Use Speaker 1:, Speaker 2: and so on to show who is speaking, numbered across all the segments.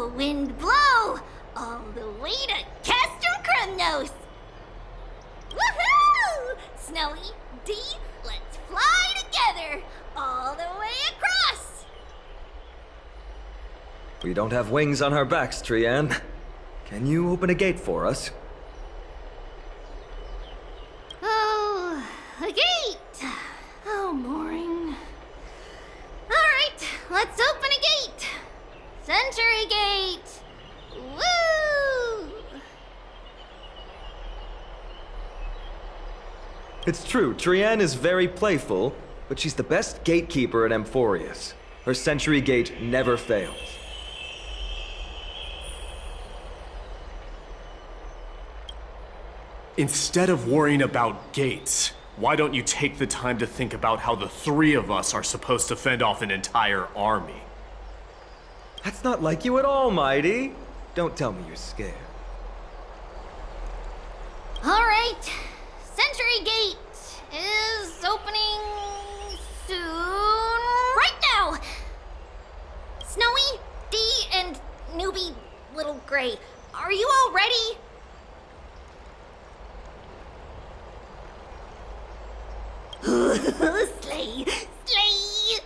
Speaker 1: the wind blow, all the way to Castrum Kremnos. Woohoo! Snowy, D, let's fly together, all the way across.
Speaker 2: We don't have wings on our backs, Trian. Can you open a gate for us?
Speaker 1: Oh, a gate. Oh, boring. All right, let's open a gate. Century Gate. Woo!
Speaker 2: It's true, Trian is very playful, but she's the best gatekeeper at Amphoreus. Her Century Gate never fails.
Speaker 3: Instead of worrying about gates, why don't you take the time to think about how the three of us are supposed to fend off an entire army?
Speaker 2: That's not like you at all, Mighty. Don't tell me you're scared.
Speaker 1: All right, Century Gate is opening soon. Right now! Snowy, D, and newbie Little Gray, are you all ready? Slay! Slay!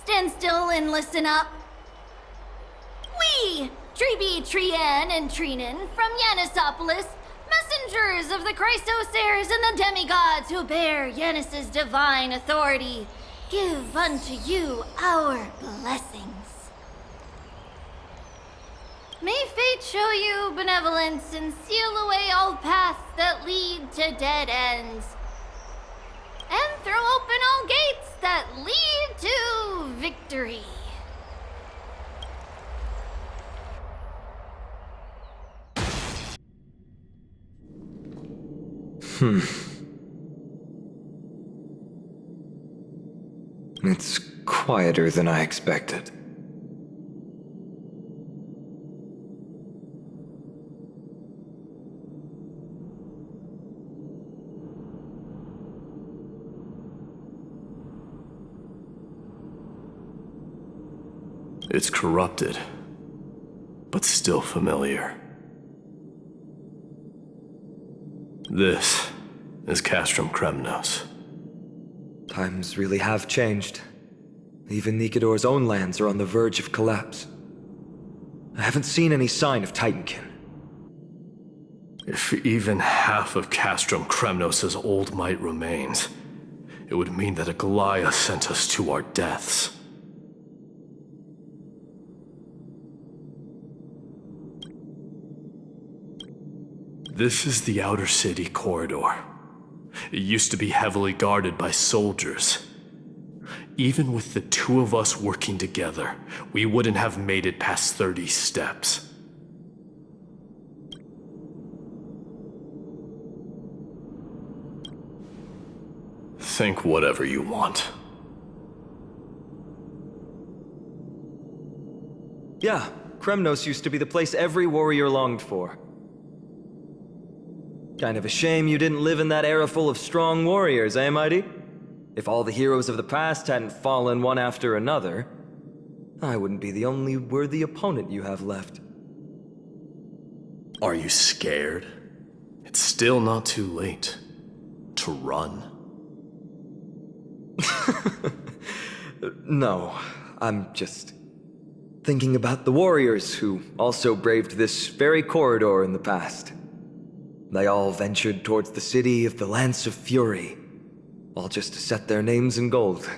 Speaker 1: Stand still and listen up. We, Treeby, Trian, and Trinan from Yanisopolis, messengers of the Christosairs and the demigods who bear Yanis's divine authority, give unto you our blessings. May fate show you benevolence and seal away all paths that lead to dead ends, and throw open all gates that lead to victory.
Speaker 2: It's quieter than I expected.
Speaker 3: It's corrupted, but still familiar. This is Castrum Kremnos.
Speaker 2: Times really have changed. Even Nikador's own lands are on the verge of collapse. I haven't seen any sign of Titankin.
Speaker 3: If even half of Castrum Kremnos' old might remains, it would mean that a Goliath sent us to our deaths. This is the outer city corridor. It used to be heavily guarded by soldiers. Even with the two of us working together, we wouldn't have made it past 30 steps. Think whatever you want.
Speaker 2: Yeah, Kremnos used to be the place every warrior longed for. Kind of a shame you didn't live in that era full of strong warriors, eh, Mighty? If all the heroes of the past hadn't fallen one after another, I wouldn't be the only worthy opponent you have left.
Speaker 3: Are you scared? It's still not too late to run.
Speaker 2: No, I'm just thinking about the warriors who also braved this very corridor in the past. They all ventured towards the city of the Lance of Fury, all just to set their names in gold.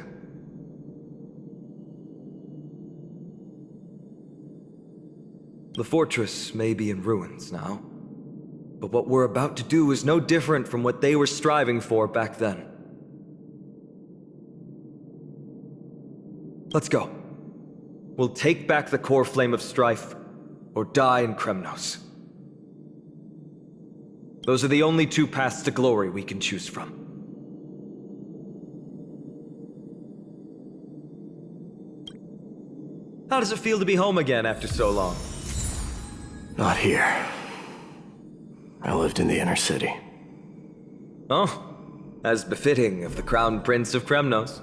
Speaker 2: The fortress may be in ruins now, but what we're about to do is no different from what they were striving for back then. Let's go. We'll take back the core flame of strife, or die in Kremnos. Those are the only two paths to glory we can choose from. How does it feel to be home again after so long?
Speaker 3: Not here. I lived in the inner city.
Speaker 2: Oh, as befitting of the Crown Prince of Kremnos.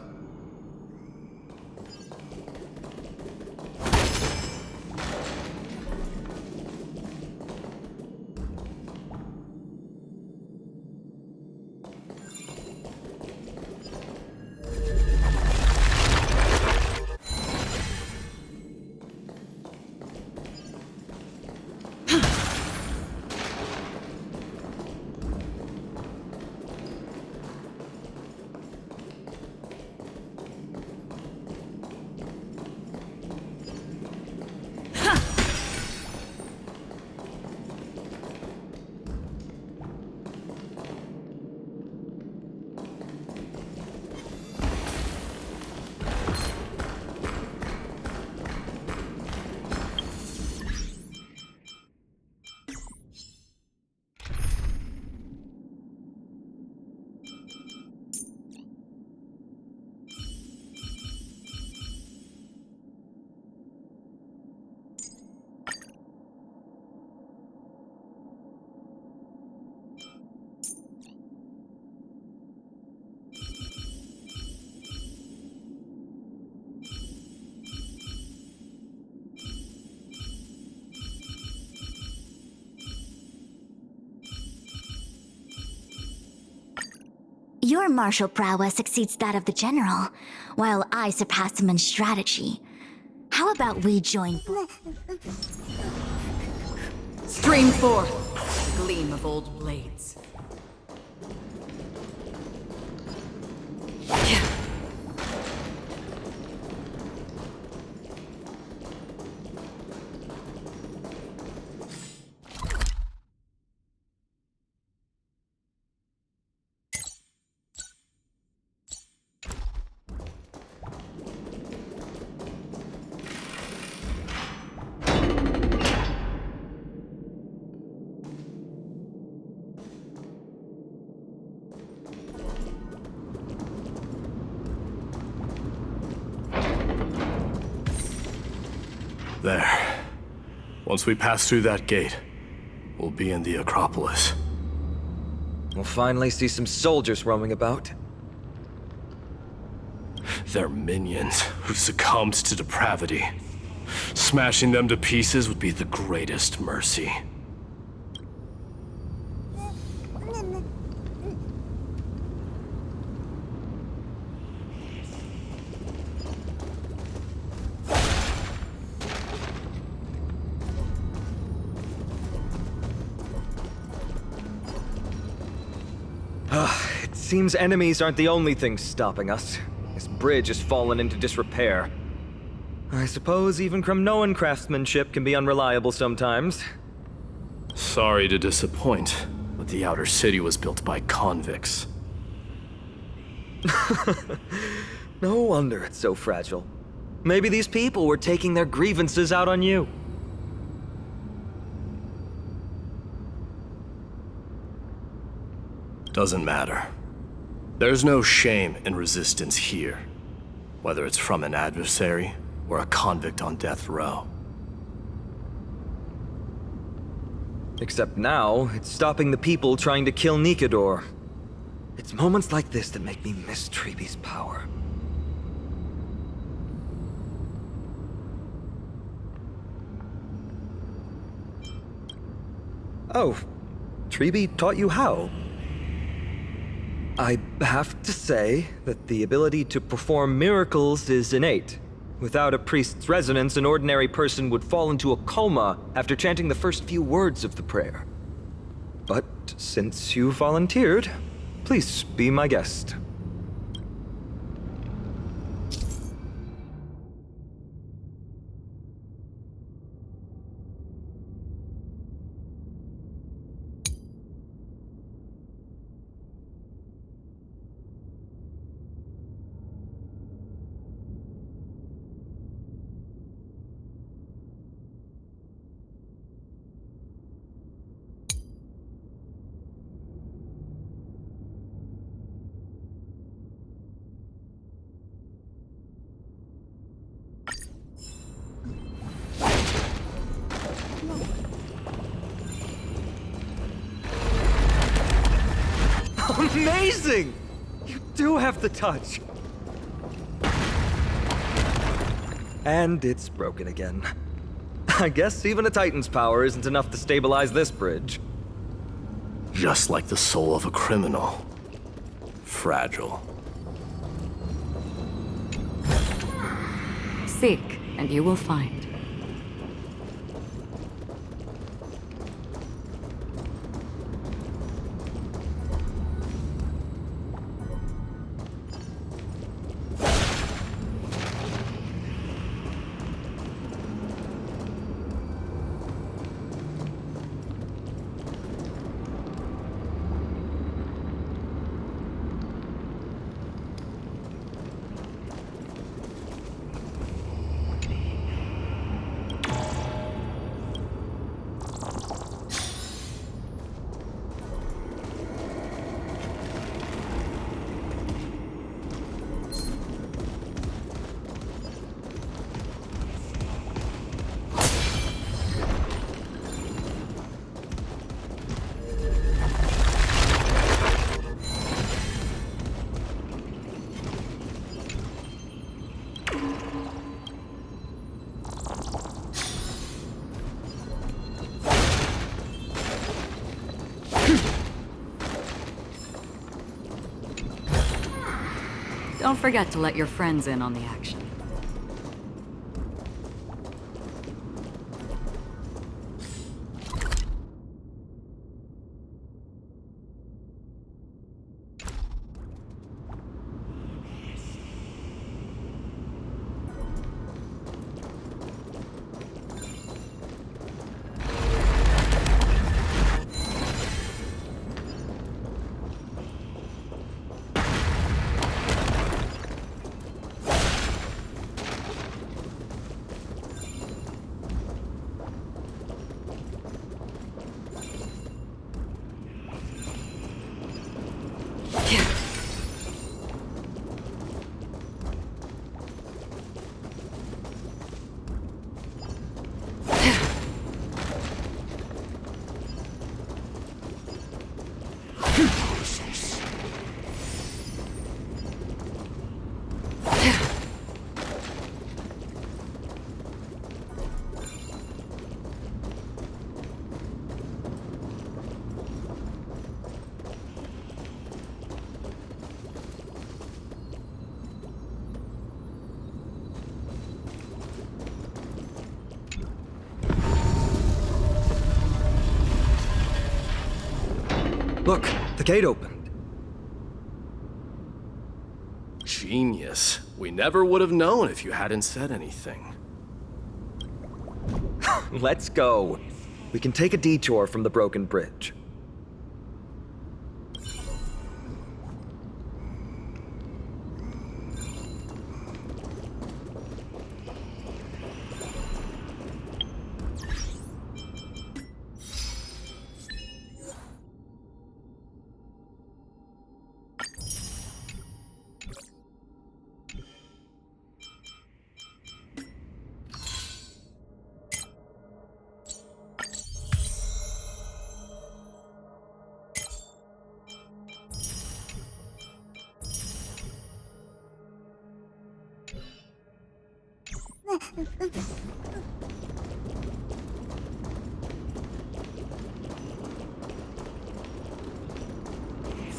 Speaker 4: Your martial prowess exceeds that of the general, while I surpass him in strategy. How about we join?
Speaker 5: Stream forth, the gleam of old blades.
Speaker 3: There. Once we pass through that gate, we'll be in the Acropolis.
Speaker 2: We'll finally see some soldiers roaming about.
Speaker 3: They're minions who succumbed to depravity. Smashing them to pieces would be the greatest mercy.
Speaker 2: It seems enemies aren't the only things stopping us. This bridge has fallen into disrepair. I suppose even Kremnoan craftsmanship can be unreliable sometimes.
Speaker 3: Sorry to disappoint, but the outer city was built by convicts.
Speaker 2: No wonder it's so fragile. Maybe these people were taking their grievances out on you.
Speaker 3: Doesn't matter. There's no shame in resistance here, whether it's from an adversary or a convict on death row.
Speaker 2: Except now, it's stopping the people trying to kill Nikador. It's moments like this that make me miss Treeby's power. Oh, Treeby taught you how? I have to say that the ability to perform miracles is innate. Without a priest's resonance, an ordinary person would fall into a coma after chanting the first few words of the prayer. But since you volunteered, please be my guest. Amazing! You do have the touch. And it's broken again. I guess even a Titan's power isn't enough to stabilize this bridge.
Speaker 3: Just like the soul of a criminal. Fragile.
Speaker 5: Seek, and you will find. Don't forget to let your friends in on the action.
Speaker 2: Look, the gate opened.
Speaker 3: Genius. We never would have known if you hadn't said anything.
Speaker 2: Let's go. We can take a detour from the broken bridge.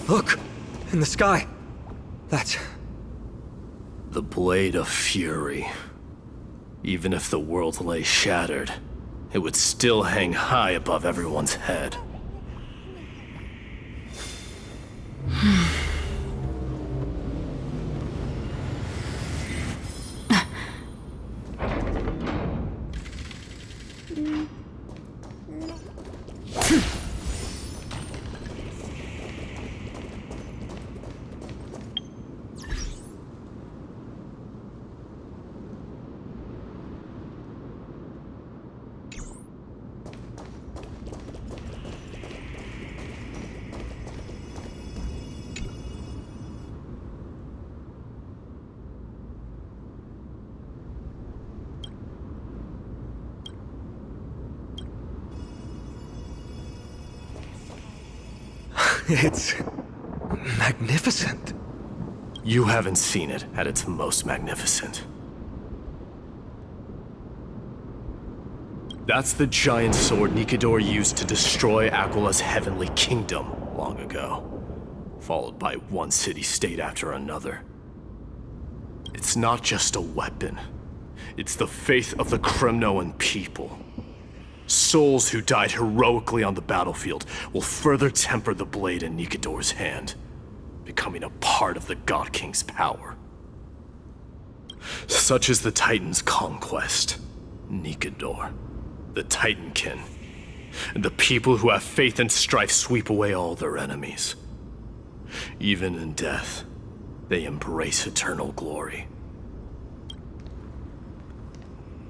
Speaker 2: Look! In the sky! That's...
Speaker 3: The Blade of Fury. Even if the world lay shattered, it would still hang high above everyone's head.
Speaker 2: it's... Magnificent.
Speaker 3: You haven't seen it at its most magnificent. That's the giant sword Nikedor used to destroy Aquila's heavenly kingdom long ago, followed by one city-state after another. It's not just a weapon. It's the faith of the Kremnoan people. Souls who died heroically on the battlefield will further temper the blade in Nikedor's hand, becoming a part of the God King's power. Such is the Titan's conquest, Nikedor, the Titankin, and the people who have faith and strife sweep away all their enemies. Even in death, they embrace eternal glory.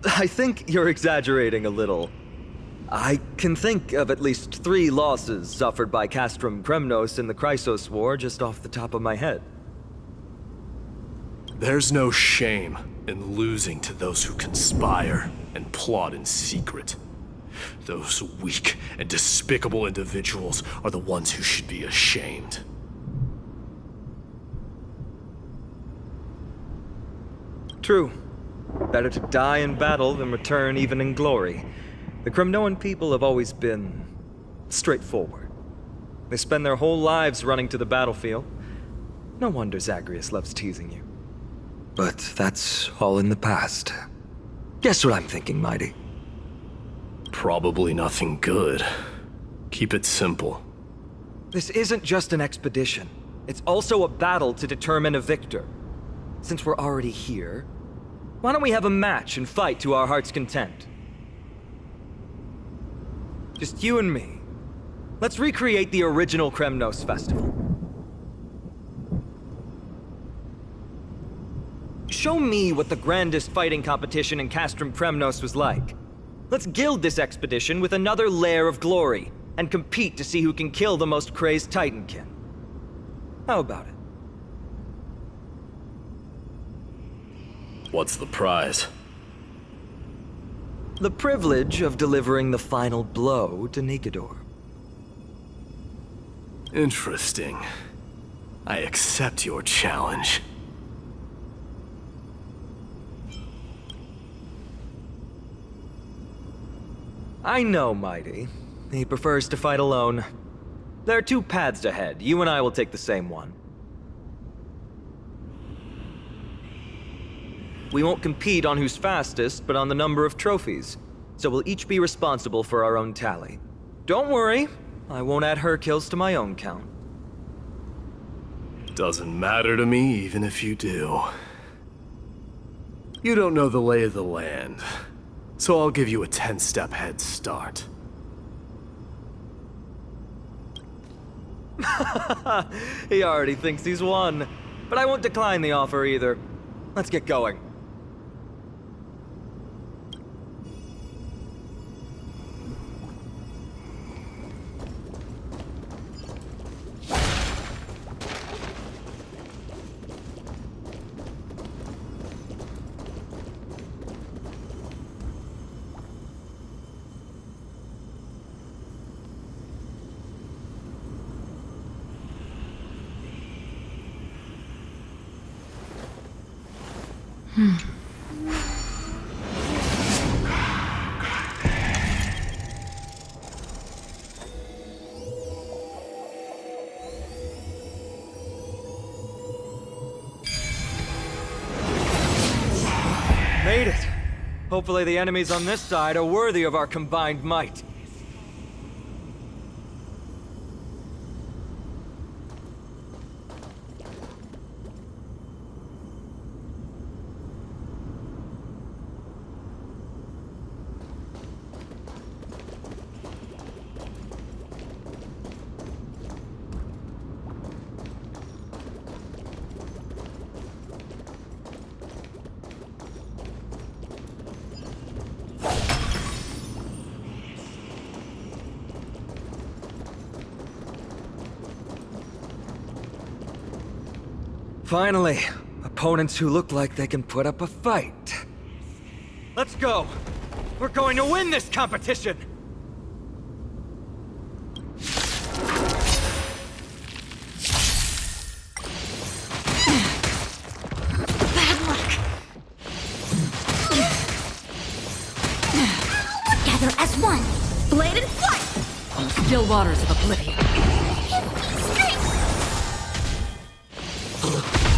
Speaker 2: I think you're exaggerating a little. I can think of at least 3 losses suffered by Castrum Kremnos in the Chrysos War just off the top of my head.
Speaker 3: There's no shame in losing to those who conspire and plot in secret. Those weak and despicable individuals are the ones who should be ashamed.
Speaker 2: True. Better to die in battle than return even in glory. The Kremnoan people have always been straightforward. They spend their whole lives running to the battlefield. No wonder Zagreus loves teasing you. But that's all in the past. Guess what I'm thinking, Mighty?
Speaker 3: Probably nothing good. Keep it simple.
Speaker 2: This isn't just an expedition. It's also a battle to determine a victor. Since we're already here, why don't we have a match and fight to our heart's content? Just you and me. Let's recreate the original Kremnos festival. Show me what the grandest fighting competition in Castrum Kremnos was like. Let's gild this expedition with another layer of glory, and compete to see who can kill the most crazed Titankin. How about it?
Speaker 3: What's the prize?
Speaker 2: The privilege of delivering the final blow to Nikedor.
Speaker 3: Interesting. I accept your challenge.
Speaker 2: I know, Mighty. He prefers to fight alone. There are 2 paths ahead. You and I will take the same one. We won't compete on who's fastest, but on the number of trophies. So we'll each be responsible for our own tally. Don't worry, I won't add her kills to my own count.
Speaker 3: Doesn't matter to me, even if you do. You don't know the lay of the land, so I'll give you a 10-step head start.
Speaker 2: He already thinks he's won. But I won't decline the offer either. Let's get going. Made it! Hopefully the enemies on this side are worthy of our combined might. Finally, opponents who look like they can put up a fight. Let's go! We're going to win this competition!
Speaker 4: Together as one. Blade and flight!
Speaker 5: On the still waters of oblivion.
Speaker 4: Strength!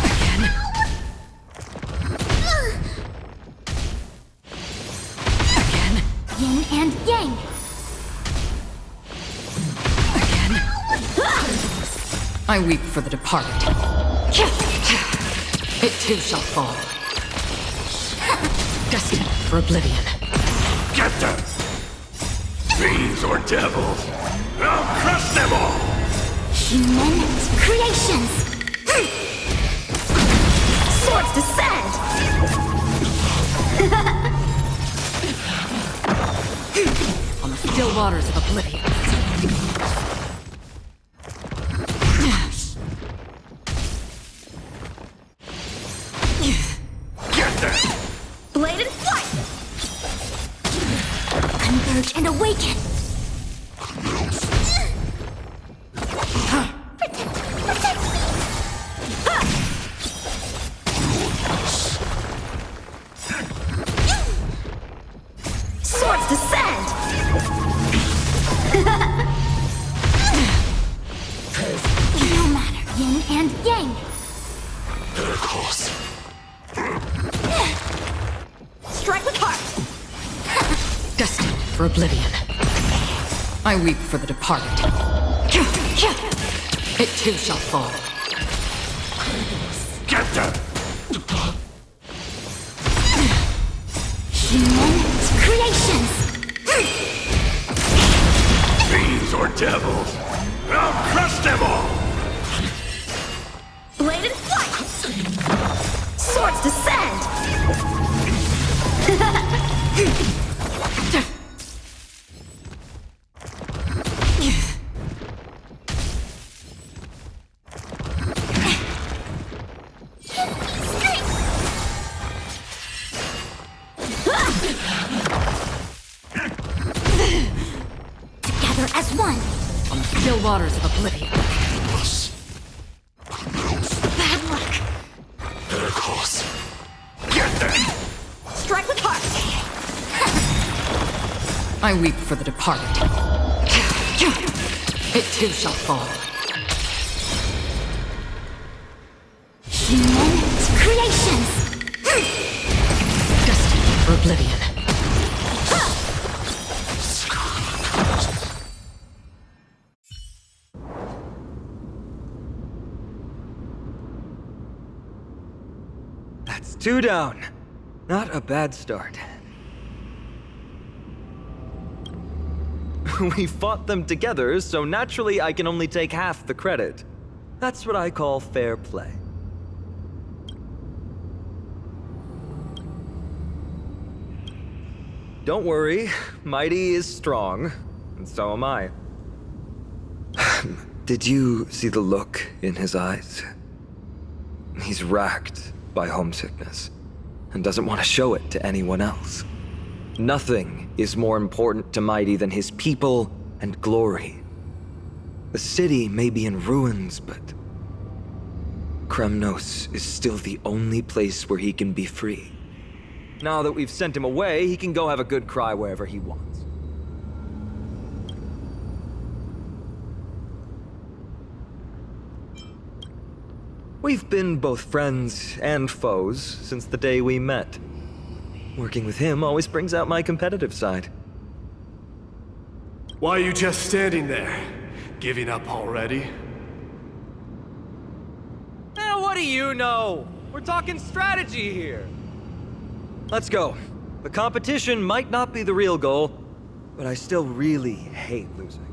Speaker 5: Again. Again.
Speaker 4: Yin and yang.
Speaker 5: Again. I weep for the departed. It too shall fall. Destined for oblivion.
Speaker 3: Get them! Fiends or devils! I'll crush them all!
Speaker 4: Human creations! Swords descend!
Speaker 5: On the still waters of oblivion.
Speaker 3: Get them!
Speaker 4: Blade and flight! Converge and awaken! Protect me! Swords descend! No matter, yin and yang! Strike with heart!
Speaker 5: Destined for oblivion. I weep for the departed. It too shall fall.
Speaker 3: Get them!
Speaker 4: Human creations!
Speaker 3: Fiends or devils! I'll crush them all!
Speaker 4: Blade and flight! Swords descend! Together as one!
Speaker 5: On the still waters of oblivion.
Speaker 4: Bad luck!
Speaker 3: Get them!
Speaker 4: Strike with heart!
Speaker 5: I weep for the departed. It too shall fall.
Speaker 4: Human creations!
Speaker 5: Destined for oblivion.
Speaker 2: That's 2 down. Not a bad start. We fought them together, so naturally I can only take half the credit. That's what I call fair play. Don't worry, Mighty is strong, and so am I. Did you see the look in his eyes? He's racked by homesickness, and doesn't want to show it to anyone else. Nothing is more important to Mighty than his people and glory. The city may be in ruins, but Kremnos is still the only place where he can be free. Now that we've sent him away, he can go have a good cry wherever he wants. We've been both friends and foes since the day we met. Working with him always brings out my competitive side.
Speaker 3: Why are you just standing there? Giving up already?
Speaker 2: What do you know? We're talking strategy here. Let's go. The competition might not be the real goal, but I still really hate losing.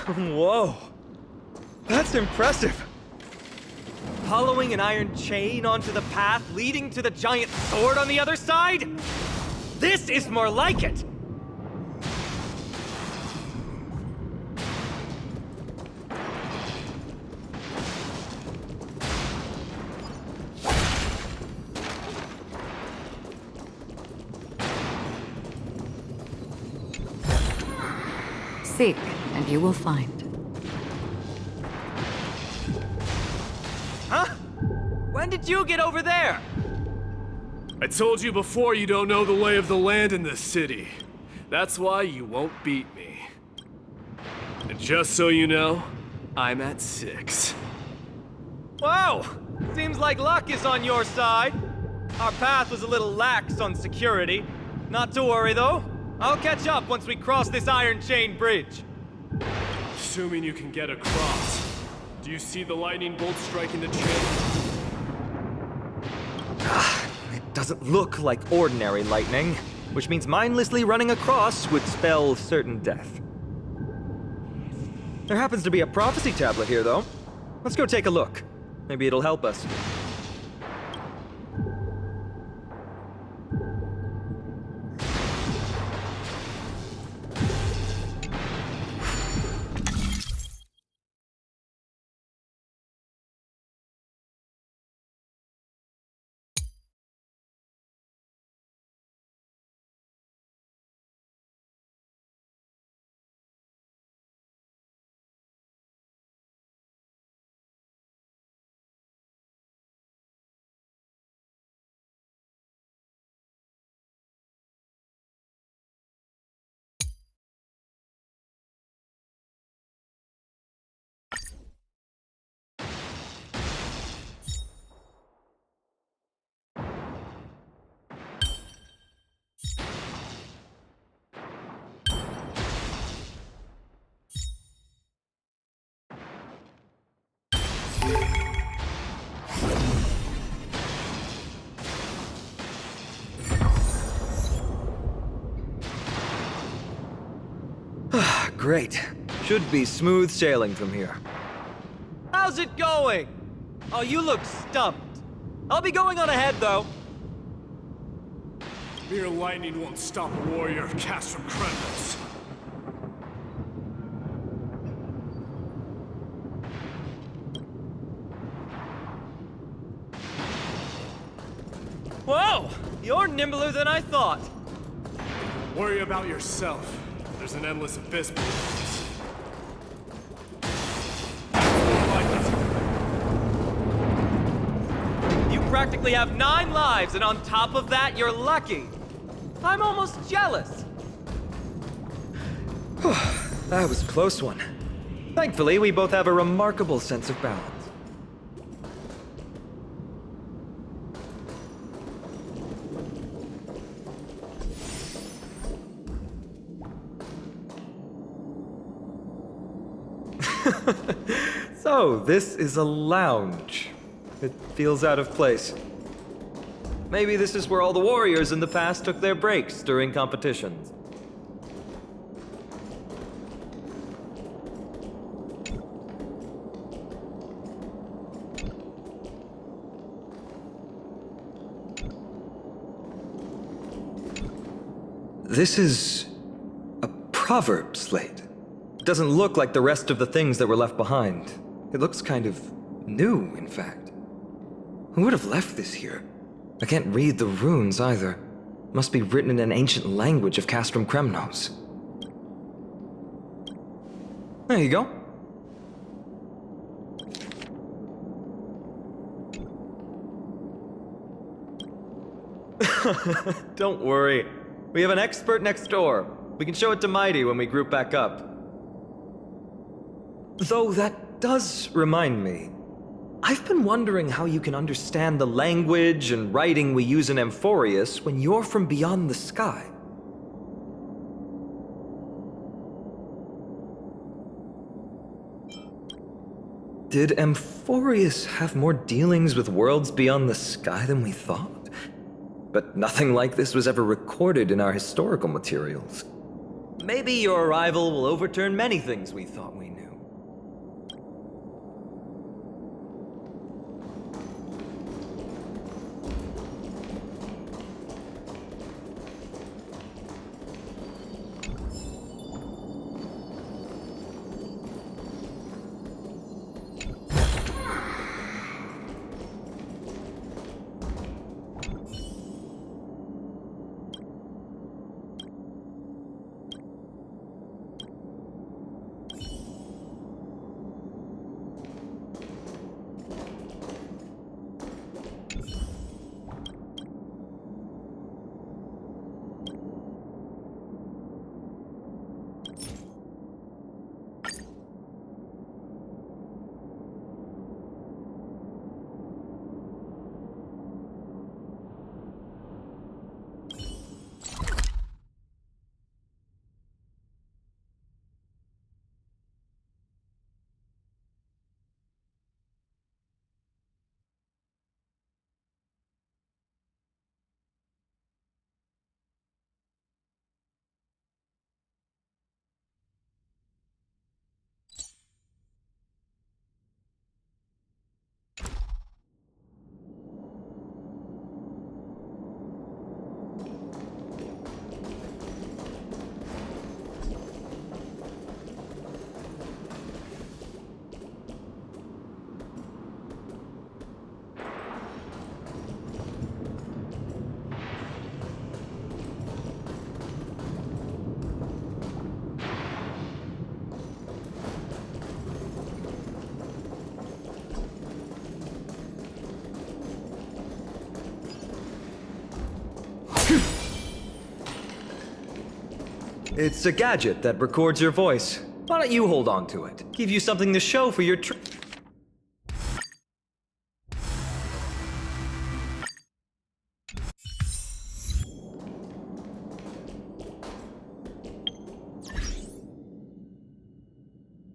Speaker 2: Whoa. That's impressive. Following an iron chain onto the path leading to the giant sword on the other side? This is more like it!
Speaker 5: Seek, and you will find.
Speaker 2: Huh? When did you get over there?
Speaker 3: I told you before you don't know the lay of the land in this city. That's why you won't beat me. And just so you know, I'm at 6.
Speaker 2: Wow! Seems like luck is on your side. Our path was a little lax on security. Not to worry, though. I'll catch up once we cross this iron chain bridge.
Speaker 3: Assuming you can get across. Do you see the lightning bolt striking the chain?
Speaker 2: It doesn't look like ordinary lightning, which means mindlessly running across would spell certain death. There happens to be a prophecy tablet here, though. Let's go take a look. Maybe it'll help us. Great. Should be smooth sailing from here. How's it going? Oh, you look stumped. I'll be going on ahead, though.
Speaker 3: Mere lightning won't stop a warrior of Castrum Kremnos.
Speaker 2: Whoa! You're nimbler than I thought.
Speaker 3: Worry about yourself. There's an endless abyss below us.
Speaker 2: You practically have 9 lives, and on top of that, you're lucky. I'm almost jealous. That was a close one. Thankfully, we both have a remarkable sense of balance. So, this is a lounge. It feels out of place. Maybe this is where all the warriors in the past took their breaks during competitions. This is a proverb slate. It doesn't look like the rest of the things that were left behind. It looks kind of new, in fact. Who would have left this here? I can't read the runes either. Must be written in an ancient language of Castrum Kremnos. There you go. Don't worry. We have an expert next door. We can show it to Mighty when we group back up. Though that does remind me. I've been wondering how you can understand the language and writing we use in Amphoreus when you're from beyond the sky. Did Amphoreus have more dealings with worlds beyond the sky than we thought? But nothing like this was ever recorded in our historical materials. Maybe your arrival will overturn many things we thought we knew. It's a gadget that records your voice. Why don't you hold on to it? Give you something to show for your